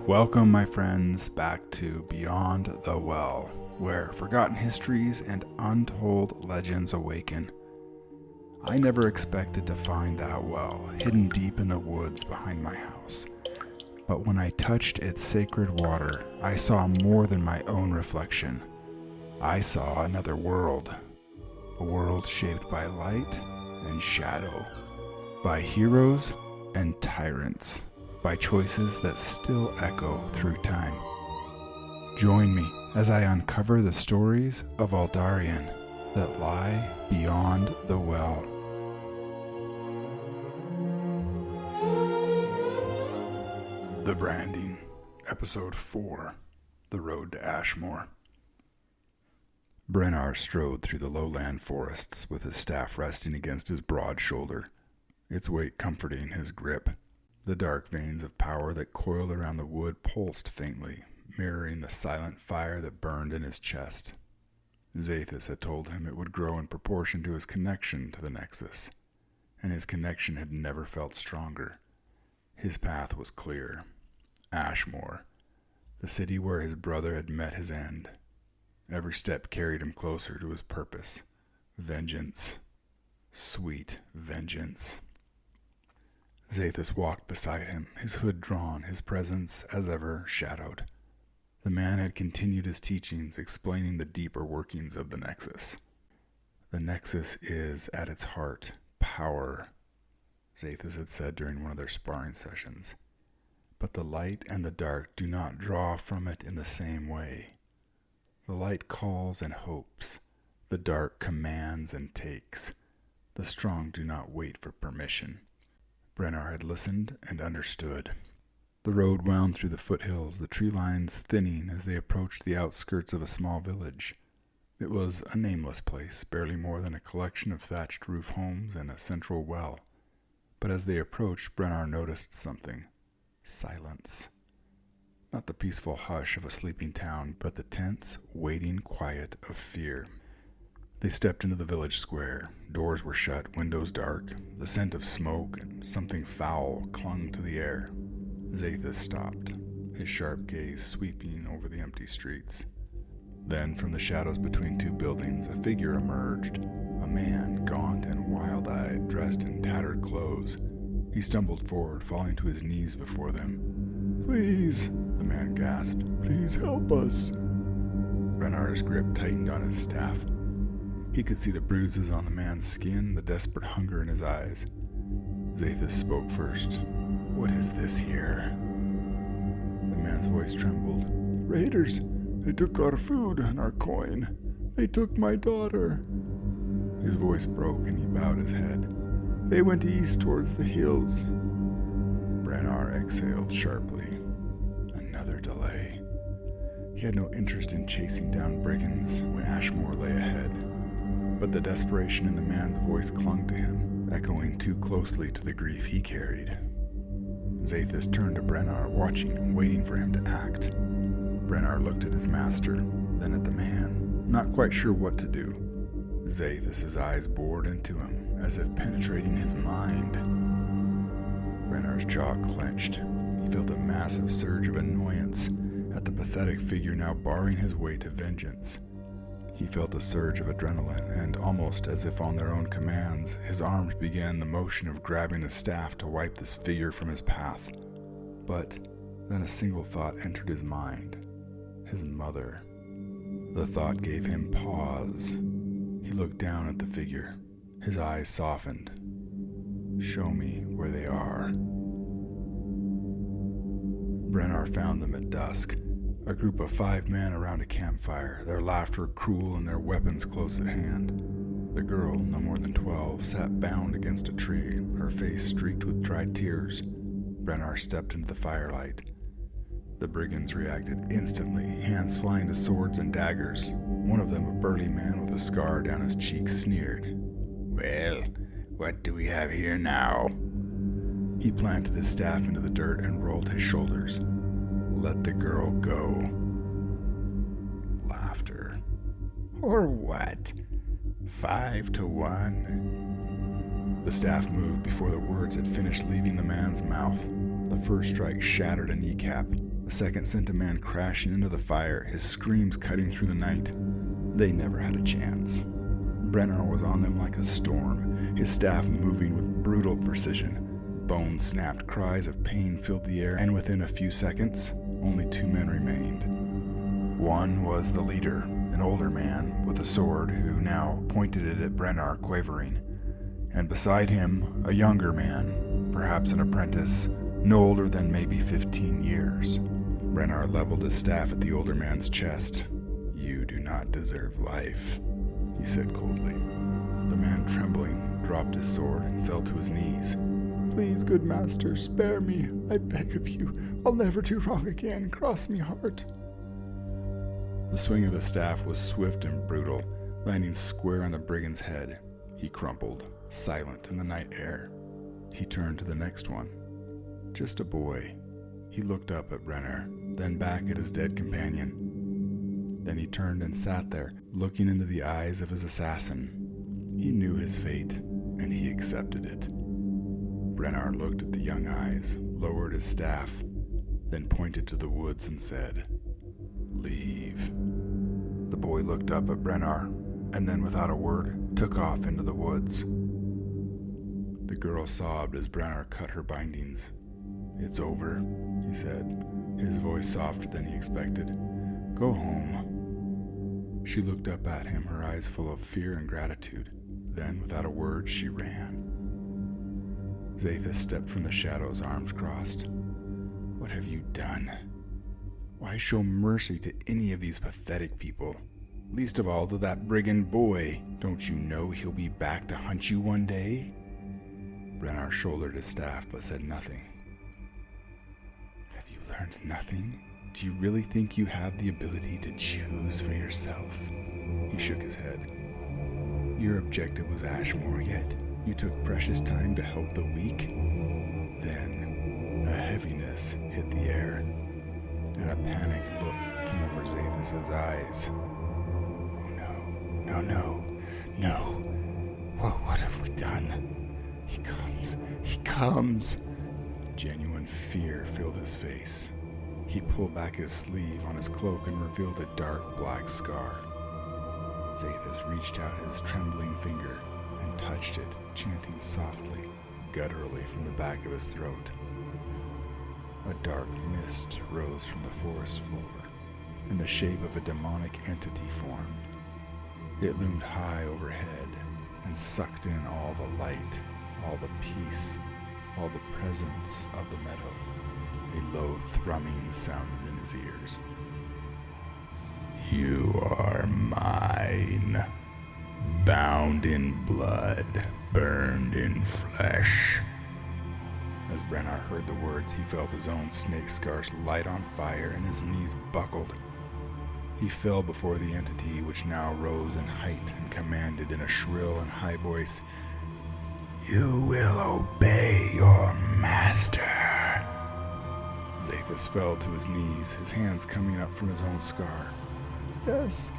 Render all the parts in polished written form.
Welcome, my friends, back to Beyond the Well, where forgotten histories and untold legends awaken. I never expected to find that well, hidden deep in the woods behind my house. But when I touched its sacred water, I saw more than my own reflection. I saw another world. A world shaped by light and shadow, by heroes and tyrants, by choices that still echo through time. Join me as I uncover the stories of Aldarion that lie beyond the well. The Branding, Episode 4, The Road to Ashmoore. Brennar strode through the lowland forests with his staff resting against his broad shoulder, its weight comforting his grip. The dark veins of power that coiled around the wood pulsed faintly, mirroring the silent fire that burned in his chest. Xathis had told him it would grow in proportion to his connection to the Nexus, and his connection had never felt stronger. His path was clear. Ashmoore, the city where his brother had met his end. Every step carried him closer to his purpose. Vengeance. Sweet vengeance. Xathis walked beside him, his hood drawn, his presence, as ever, shadowed. The man had continued his teachings, explaining the deeper workings of the Nexus. The Nexus is, at its heart, power, Xathis had said during one of their sparring sessions. But the light and the dark do not draw from it in the same way. The light calls and hopes. The dark commands and takes. The strong do not wait for permission. Brennar had listened and understood. The road wound through the foothills, the tree lines thinning as they approached the outskirts of a small village. It was a nameless place, barely more than a collection of thatched roof homes and a central well. But as they approached, Brennar noticed something. Silence. Not the peaceful hush of a sleeping town, but the tense, waiting quiet of fear. They stepped into the village square. Doors were shut, windows dark. The scent of smoke and something foul clung to the air. Xathis stopped, his sharp gaze sweeping over the empty streets. Then, from the shadows between two buildings, a figure emerged. A man, gaunt and wild-eyed, dressed in tattered clothes. He stumbled forward, falling to his knees before them. "Please," the man gasped. "Please help us." Brennar's grip tightened on his staff. He could see the bruises on the man's skin, the desperate hunger in his eyes. Xathis spoke first. "What is this here?" The man's voice trembled. "Raiders! They took our food and our coin. They took my daughter." His voice broke and he bowed his head. "They went east towards the hills." Brennar exhaled sharply. Another delay. He had no interest in chasing down brigands when Ashmoore lay ahead. But the desperation in the man's voice clung to him, echoing too closely to the grief he carried. Xathis turned to Brennar, watching and waiting for him to act. Brennar looked at his master, then at the man, not quite sure what to do. Xathis's eyes bored into him, as if penetrating his mind. Brennar's jaw clenched. He felt a massive surge of annoyance at the pathetic figure now barring his way to vengeance. He felt a surge of adrenaline, and almost as if on their own commands, his arms began the motion of grabbing a staff to wipe this figure from his path. But then a single thought entered his mind. His mother. The thought gave him pause. He looked down at the figure. His eyes softened. "Show me where they are." Brennar found them at dusk. A group of 5 men around a campfire, their laughter cruel and their weapons close at hand. The girl, no more than 12, sat bound against a tree, her face streaked with dried tears. Brennar stepped into the firelight. The brigands reacted instantly, hands flying to swords and daggers. One of them, a burly man with a scar down his cheek, sneered. "Well, what do we have here now?" He planted his staff into the dirt and rolled his shoulders. "Let the girl go." Laughter. "Or what? 5-1? The staff moved before the words had finished leaving the man's mouth. The first strike shattered a kneecap. A second sent a man crashing into the fire, his screams cutting through the night. They never had a chance. Brennar was on them like a storm, his staff moving with brutal precision. Bone-snapped cries of pain filled the air, and within a few seconds, only 2 men remained. One was the leader, an older man with a sword who now pointed it at Brennar, quavering. And beside him, a younger man, perhaps an apprentice, no older than maybe 15 years. Brennar leveled his staff at the older man's chest. "You do not deserve life," he said coldly. The man, trembling, dropped his sword and fell to his knees. "Please, good master, spare me, I beg of you. I'll never do wrong again. Cross me heart." The swing of the staff was swift and brutal, landing square on the brigand's head. He crumpled, silent in the night air. He turned to the next one. Just a boy. He looked up at Brennar, then back at his dead companion. Then he turned and sat there, looking into the eyes of his assassin. He knew his fate, and he accepted it. Brennar looked at the young eyes, lowered his staff, then pointed to the woods and said, "Leave." The boy looked up at Brennar, and then without a word, took off into the woods. The girl sobbed as Brennar cut her bindings. "It's over," he said, his voice softer than he expected. "Go home." She looked up at him, her eyes full of fear and gratitude. Then, without a word, she ran. Xathis stepped from the shadows, arms crossed. "What have you done? Why show mercy to any of these pathetic people? Least of all to that brigand boy. Don't you know he'll be back to hunt you one day?" Brennar shouldered his staff but said nothing. "Have you learned nothing? Do you really think you have the ability to choose for yourself?" He shook his head. "Your objective was Ashmoore, yet you took precious time to help the weak?" Then a heaviness hit the air, and a panicked look came over Xathis's eyes. "Oh no. What have we done? He comes. Genuine fear filled his face. He pulled back his sleeve on his cloak and revealed a dark black scar. Xathis reached out his trembling finger and touched it, chanting softly, gutturally from the back of his throat. A dark mist rose from the forest floor, and the shape of a demonic entity formed. It loomed high overhead and sucked in all the light, all the peace, all the presence of the meadow. A low thrumming sounded in his ears. "You are mine, bound in blood, burned in flesh." As Brennar heard the words, he felt his own snake scars light on fire and his knees buckled. He fell before the entity, which now rose in height and commanded in a shrill and high voice, "You will obey your master." Xathis fell to his knees, his hands coming up from his own scar. Yes,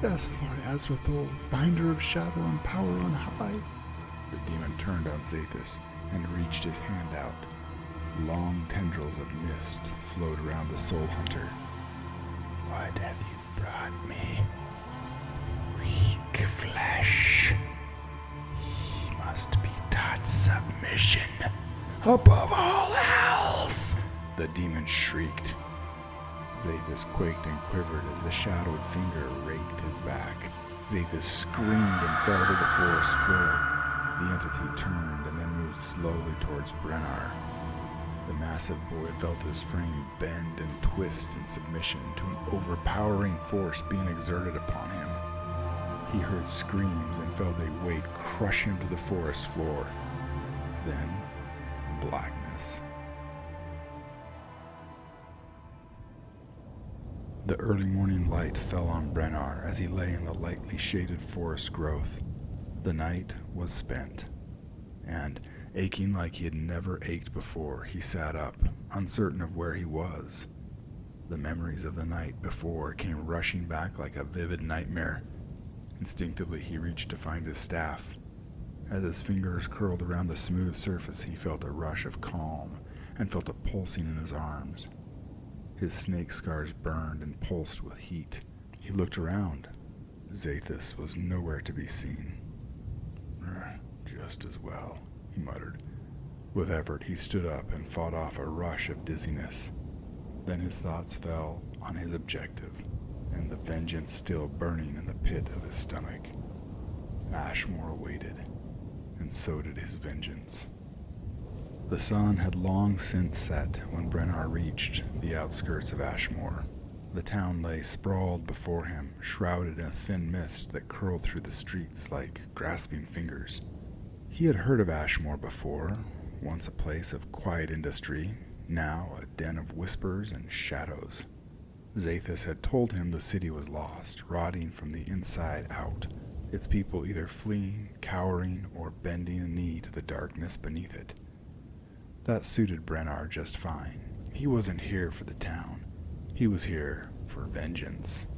Lord Azrathul, binder of shadow and power on high." The demon turned on Xathis and reached his hand out. Long tendrils of mist flowed around the soul hunter. "What have you brought me? Weak flesh. He must be taught submission above all else," the demon shrieked. Xathis quaked and quivered as the shadowed finger raked his back. Xathis screamed and fell to the forest floor. The entity turned and then moved slowly towards Brennar. The massive boy felt his frame bend and twist in submission to an overpowering force being exerted upon him. He heard screams and felt a weight crush him to the forest floor. Then, blackness. The early morning light fell on Brennar as he lay in the lightly shaded forest growth. The night was spent, and, aching like he had never ached before, he sat up, uncertain of where he was. The memories of the night before came rushing back like a vivid nightmare. Instinctively, he reached to find his staff. As his fingers curled around the smooth surface, he felt a rush of calm and felt a pulsing in his arms. His snake scars burned and pulsed with heat. He looked around. Xathis was nowhere to be seen. Just as well, he muttered. With effort, he stood up and fought off a rush of dizziness. Then his thoughts fell on his objective, and the vengeance still burning in the pit of his stomach. Ashmoore waited, and so did his vengeance. The sun had long since set when Brennar reached the outskirts of Ashmoore. The town lay sprawled before him, shrouded in a thin mist that curled through the streets like grasping fingers. He had heard of Ashmoore before, once a place of quiet industry, now a den of whispers and shadows. Xathis had told him the city was lost, rotting from the inside out, its people either fleeing, cowering, or bending a knee to the darkness beneath it. That suited Brennar just fine. He wasn't here for the town. He was here for vengeance.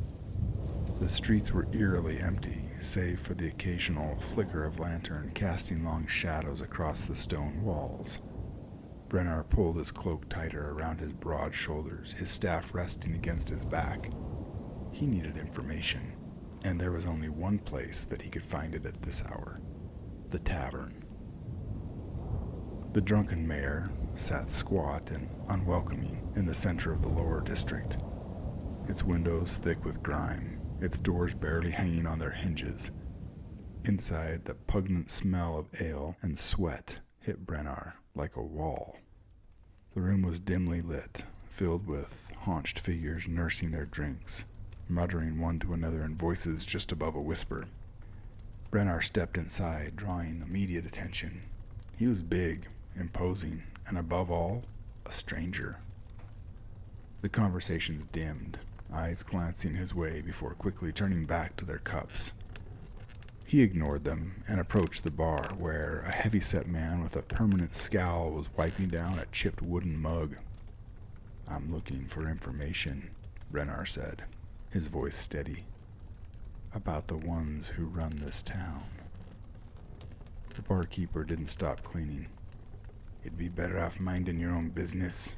The streets were eerily empty, save for the occasional flicker of lantern casting long shadows across the stone walls. Brennar pulled his cloak tighter around his broad shoulders, his staff resting against his back. He needed information, and there was only one place that he could find it at this hour: the tavern. The drunken mayor sat squat and unwelcoming in the center of the lower district, its windows thick with grime, its doors barely hanging on their hinges. Inside, the pungent smell of ale and sweat hit Brennar like a wall. The room was dimly lit, filled with haunched figures nursing their drinks, muttering one to another in voices just above a whisper. Brennar stepped inside, drawing immediate attention. He was big, imposing, and above all, a stranger. The conversations dimmed, eyes glancing his way before quickly turning back to their cups. He ignored them and approached the bar, where a heavy-set man with a permanent scowl was wiping down a chipped wooden mug. "I'm looking for information," Brennar said, his voice steady. "About the ones who run this town." The barkeeper didn't stop cleaning. "You'd be better off minding your own business."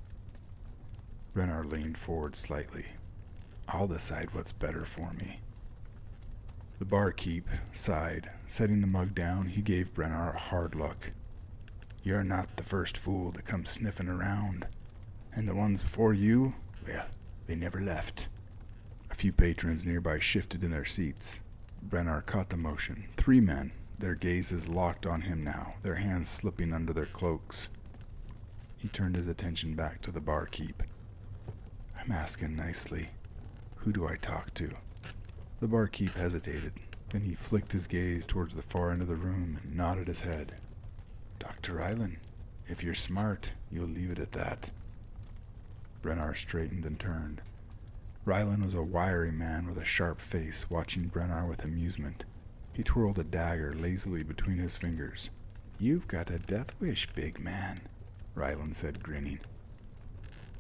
Brennar leaned forward slightly. "I'll decide what's better for me." The barkeep sighed. Setting the mug down, he gave Brennar a hard look. "You're not the first fool to come sniffing around. And the ones before you, well, they never left." A few patrons nearby shifted in their seats. Brennar caught the motion. 3 men, their gazes locked on him now, their hands slipping under their cloaks. He turned his attention back to the barkeep. "I'm asking nicely. Who do I talk to?" The barkeep hesitated. Then he flicked his gaze towards the far end of the room and nodded his head. "Dr. Rylan. If you're smart, you'll leave it at that." Brennar straightened and turned. Rylan was a wiry man with a sharp face, watching Brennar with amusement. He twirled a dagger lazily between his fingers. "You've got a death wish, big man," Rylan said, grinning.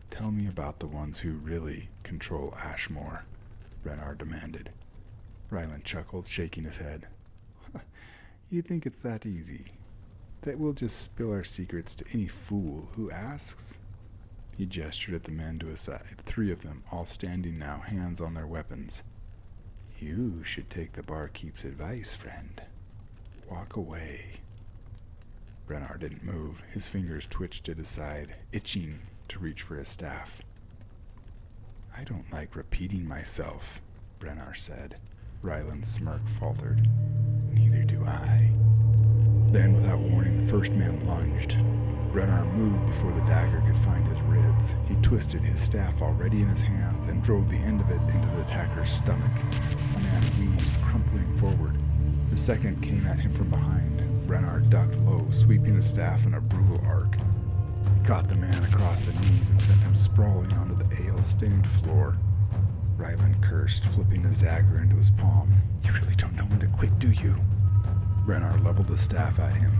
"Tell me about the ones who really control Ashmoore," Brennar demanded. Rylan chuckled, shaking his head. "You think it's that easy? That we'll just spill our secrets to any fool who asks?" He gestured at the men to his side, 3 of them, all standing now, hands on their weapons. "You should take the barkeep's advice, friend. Walk away." Brennar didn't move. His fingers twitched at his side, itching to reach for his staff. "I don't like repeating myself," Brennar said. Ryland's smirk faltered. "Neither do I." Then, without warning, the first man lunged. Brennar moved before the dagger could find his ribs. He twisted, his staff already in his hands, and drove the end of it into the attacker's stomach. The man wheezed, crumpling forward. The second came at him from behind. Brennar ducked low, sweeping his staff in a brutal arc. He caught the man across the knees and sent him sprawling onto the ale-stained floor. Ryland cursed, flipping his dagger into his palm. "You really don't know when to quit, do you?" Brennar leveled his staff at him.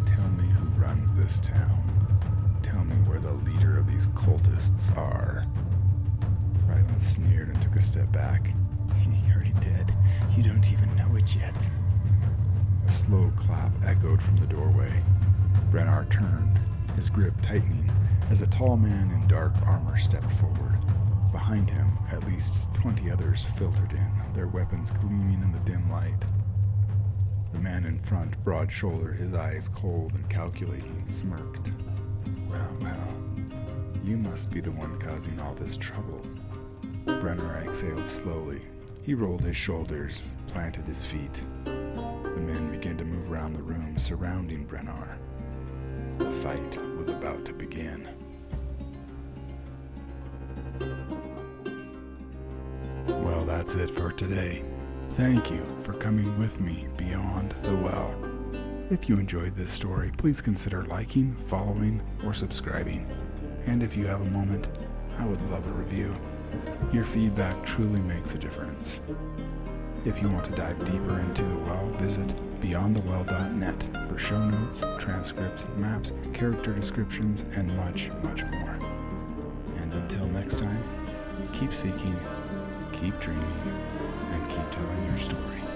"Tell me who runs this town. Tell me where the leader of these cultists are." Ryland sneered and took a step back. "He already dead. You don't even know it yet." A slow clap echoed from the doorway. Brennar turned, his grip tightening, as a tall man in dark armor stepped forward. Behind him, at least 20 others filtered in, their weapons gleaming in the dim light. The man in front, broad-shouldered, his eyes cold and calculating, smirked. Well, you must be the one causing all this trouble. Brennar exhaled slowly. He rolled his shoulders, planted his feet. The men began to move around the room, surrounding Brennar. The fight was about to begin. Well, that's it for today. Thank you for coming with me beyond the well. If you enjoyed this story, please consider liking, following, or subscribing. And if you have a moment, I would love a review. Your feedback truly makes a difference. If you want to dive deeper into the well, visit beyondthewell.net for show notes, transcripts, maps, character descriptions, and much, much more. And until next time, keep seeking, keep dreaming, and keep telling your story.